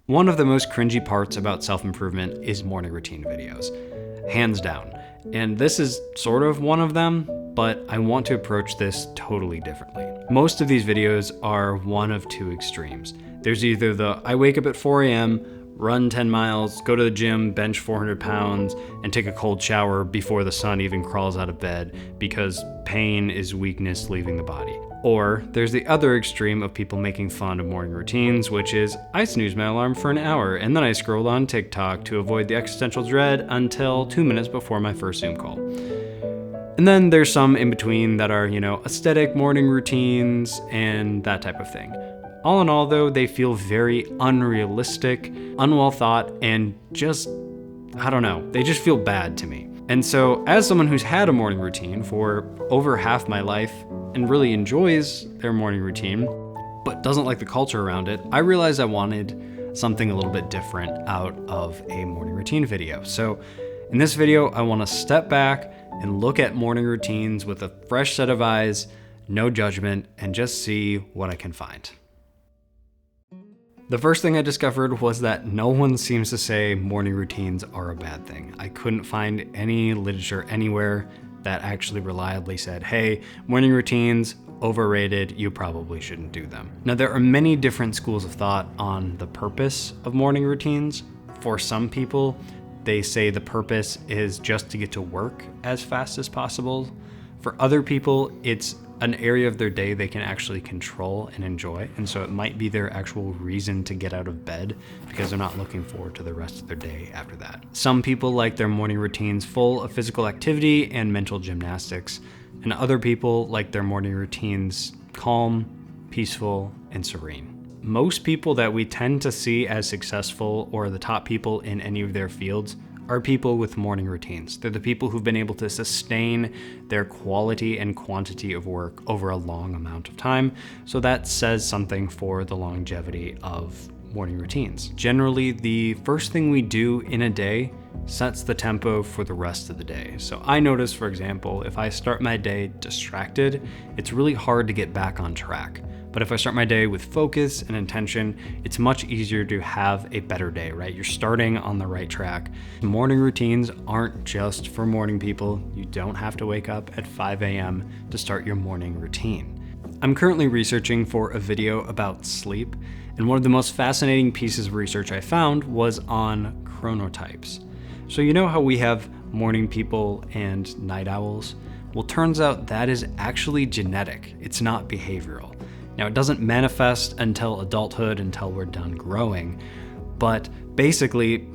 One of the most cringy parts about self-improvement is morning routine videos, hands down. And this is sort of one of them, but I want to approach this totally differently. Most of these videos are one of two extremes. There's either the I wake up at 4 a.m., run 10 miles, go to the gym, bench 400 pounds, and take a cold shower before the sun even crawls out of bed because pain is weakness leaving the body. Or there's the other extreme of people making fun of morning routines, which is I snooze my alarm for an hour and then I scroll on TikTok to avoid the existential dread until 2 minutes before my first Zoom call. And then there's some in between that are, aesthetic morning routines and that type of thing. All in all, though, they feel very unrealistic, unwell thought, and just, they just feel bad to me. And so, as someone who's had a morning routine for over half my life and really enjoys their morning routine, but doesn't like the culture around it, I realized I wanted something a little bit different out of a morning routine video. So, in this video, I want to step back and look at morning routines with a fresh set of eyes, no judgment, and just see what I can find. The first thing I discovered was that no one seems to say morning routines are a bad thing. I couldn't find any literature anywhere that actually reliably said, hey, morning routines, overrated, you probably shouldn't do them. Now, there are many different schools of thought on the purpose of morning routines. For some people, they say the purpose is just to get to work as fast as possible. For other people, it's an area of their day they can actually control and enjoy. And so it might be their actual reason to get out of bed because they're not looking forward to the rest of their day after that. Some people like their morning routines full of physical activity and mental gymnastics. And other people like their morning routines calm, peaceful, and serene. Most people that we tend to see as successful or the top people in any of their fields are people with morning routines. They're the people who've been able to sustain their quality and quantity of work over a long amount of time. So that says something for the longevity of morning routines. Generally, the first thing we do in a day sets the tempo for the rest of the day. So I notice, for example, if I start my day distracted, it's really hard to get back on track. But if I start my day with focus and intention, it's much easier to have a better day, right? You're starting on the right track. Morning routines aren't just for morning people. You don't have to wake up at 5 a.m. to start your morning routine. I'm currently researching for a video about sleep, and one of the most fascinating pieces of research I found was on chronotypes. So you know how we have morning people and night owls? Well, turns out that is actually genetic. It's not behavioral. Now, it doesn't manifest until adulthood, until we're done growing, but basically,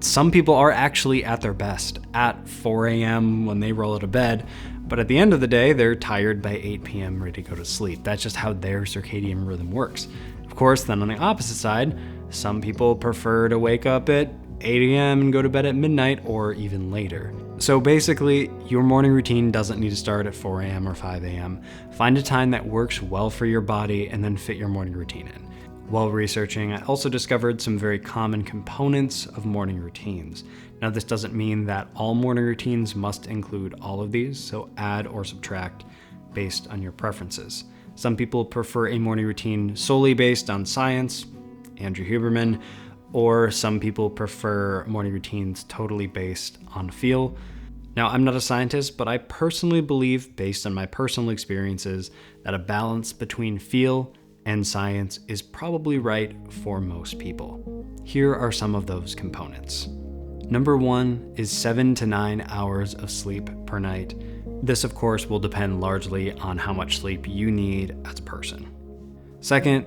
some people are actually at their best at 4 a.m. when they roll out of bed, but at the end of the day, they're tired by 8 p.m. ready to go to sleep. That's just how their circadian rhythm works. Of course, then on the opposite side, some people prefer to wake up at 8 a.m. and go to bed at midnight or even later. So basically, your morning routine doesn't need to start at 4 a.m. or 5 a.m. Find a time that works well for your body and then fit your morning routine in. While researching, I also discovered some very common components of morning routines. Now, this doesn't mean that all morning routines must include all of these, so add or subtract based on your preferences. Some people prefer a morning routine solely based on science, Andrew Huberman, or some people prefer morning routines totally based on feel. Now, I'm not a scientist, but I personally believe, based on my personal experiences, that a balance between feel and science is probably right for most people. Here are some of those components. Number 1 is 7 to 9 hours of sleep per night. This, of course, will depend largely on how much sleep you need as a person. Second,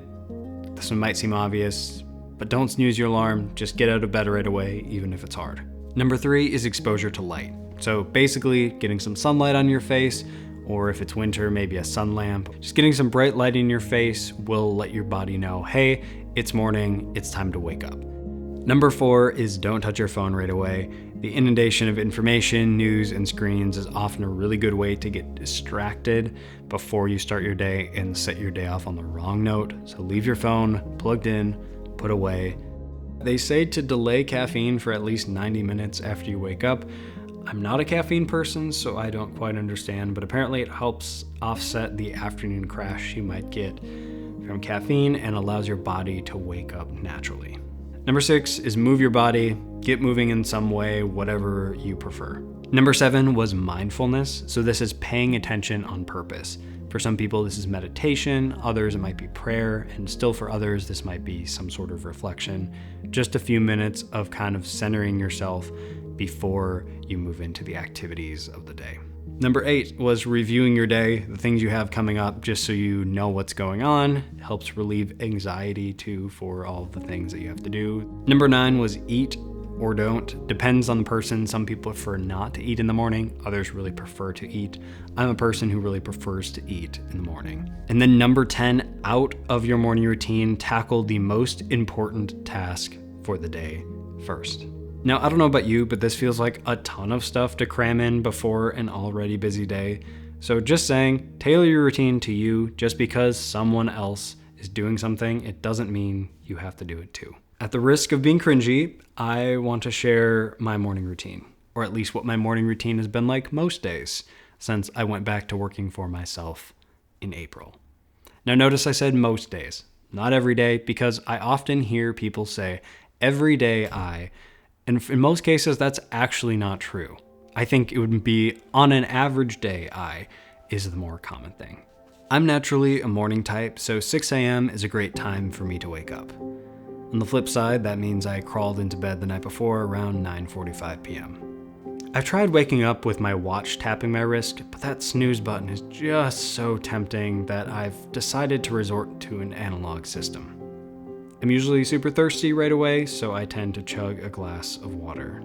this one might seem obvious, but don't snooze your alarm, just get out of bed right away, even if it's hard. Number 3 is exposure to light. So basically, getting some sunlight on your face, or if it's winter, maybe a sun lamp. Just getting some bright light in your face will let your body know, hey, it's morning, it's time to wake up. Number 4 is don't touch your phone right away. The inundation of information, news, and screens is often a really good way to get distracted before you start your day and set your day off on the wrong note. So leave your phone plugged in, put away. They say to delay caffeine for at least 90 minutes after you wake up. I'm not a caffeine person, so I don't quite understand, but apparently it helps offset the afternoon crash you might get from caffeine and allows your body to wake up naturally. Number 6 is move your body, get moving in some way, whatever you prefer. Number 7 was mindfulness. So this is paying attention on purpose. For some people, this is meditation. Others, it might be prayer. And still for others, this might be some sort of reflection. Just a few minutes of kind of centering yourself before you move into the activities of the day. Number 8 was reviewing your day, the things you have coming up, just so you know what's going on. It helps relieve anxiety too for all of the things that you have to do. Number 9 was eat or don't. Depends on the person. Some people prefer not to eat in the morning. Others really prefer to eat. I'm a person who really prefers to eat in the morning. And then number 10, out of your morning routine, tackle the most important task for the day first. Now, I don't know about you, but this feels like a ton of stuff to cram in before an already busy day. So just saying, tailor your routine to you. Just because someone else is doing something, it doesn't mean you have to do it too. At the risk of being cringy, I want to share my morning routine, or at least what my morning routine has been like most days since I went back to working for myself in April. Now notice I said most days, not every day, because I often hear people say every day and in most cases, that's actually not true. I think it would be on an average day, is the more common thing. I'm naturally a morning type, so 6 a.m. is a great time for me to wake up. On the flip side, that means I crawled into bed the night before around 9:45 p.m. I've tried waking up with my watch tapping my wrist, but that snooze button is just so tempting that I've decided to resort to an analog system. I'm usually super thirsty right away, so I tend to chug a glass of water.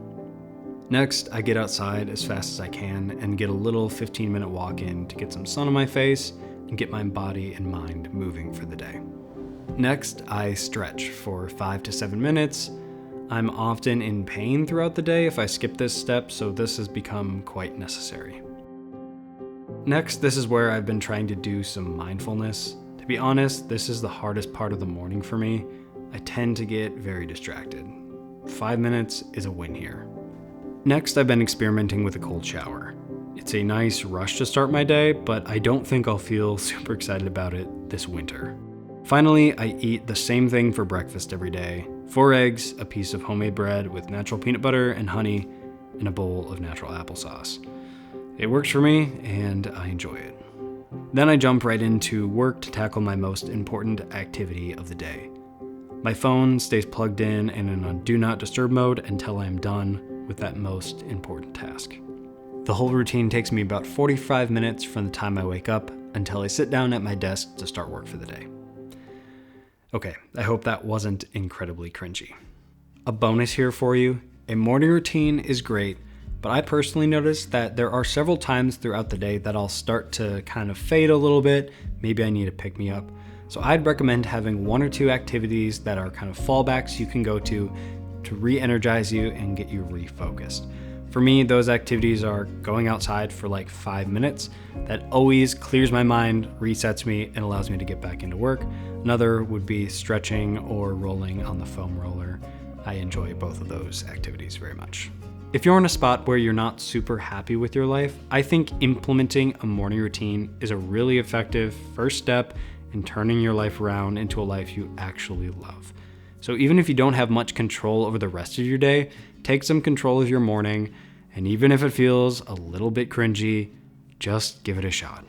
Next, I get outside as fast as I can and get a little 15-minute walk in to get some sun on my face and get my body and mind moving for the day. Next, I stretch for 5 to 7 minutes. I'm often in pain throughout the day if I skip this step, so this has become quite necessary. Next, this is where I've been trying to do some mindfulness. To be honest, this is the hardest part of the morning for me. I tend to get very distracted. 5 minutes is a win here. Next, I've been experimenting with a cold shower. It's a nice rush to start my day, but I don't think I'll feel super excited about it this winter. Finally, I eat the same thing for breakfast every day. 4 eggs, a piece of homemade bread with natural peanut butter and honey, and a bowl of natural applesauce. It works for me, and I enjoy it. Then I jump right into work to tackle my most important activity of the day. My phone stays plugged in and in a do not disturb mode until I am done with that most important task. The whole routine takes me about 45 minutes from the time I wake up until I sit down at my desk to start work for the day. Okay, I hope that wasn't incredibly cringy. A bonus here for you, a morning routine is great, but I personally noticed that there are several times throughout the day that I'll start to kind of fade a little bit. Maybe I need to pick me up. So I'd recommend having 1 or 2 activities that are kind of fallbacks you can go to re-energize you and get you refocused. For me, those activities are going outside for like 5 minutes. That always clears my mind, resets me, and allows me to get back into work. Another would be stretching or rolling on the foam roller. I enjoy both of those activities very much. If you're in a spot where you're not super happy with your life, I think implementing a morning routine is a really effective first step in turning your life around into a life you actually love. So even if you don't have much control over the rest of your day, take some control of your morning, and even if it feels a little bit cringy, just give it a shot.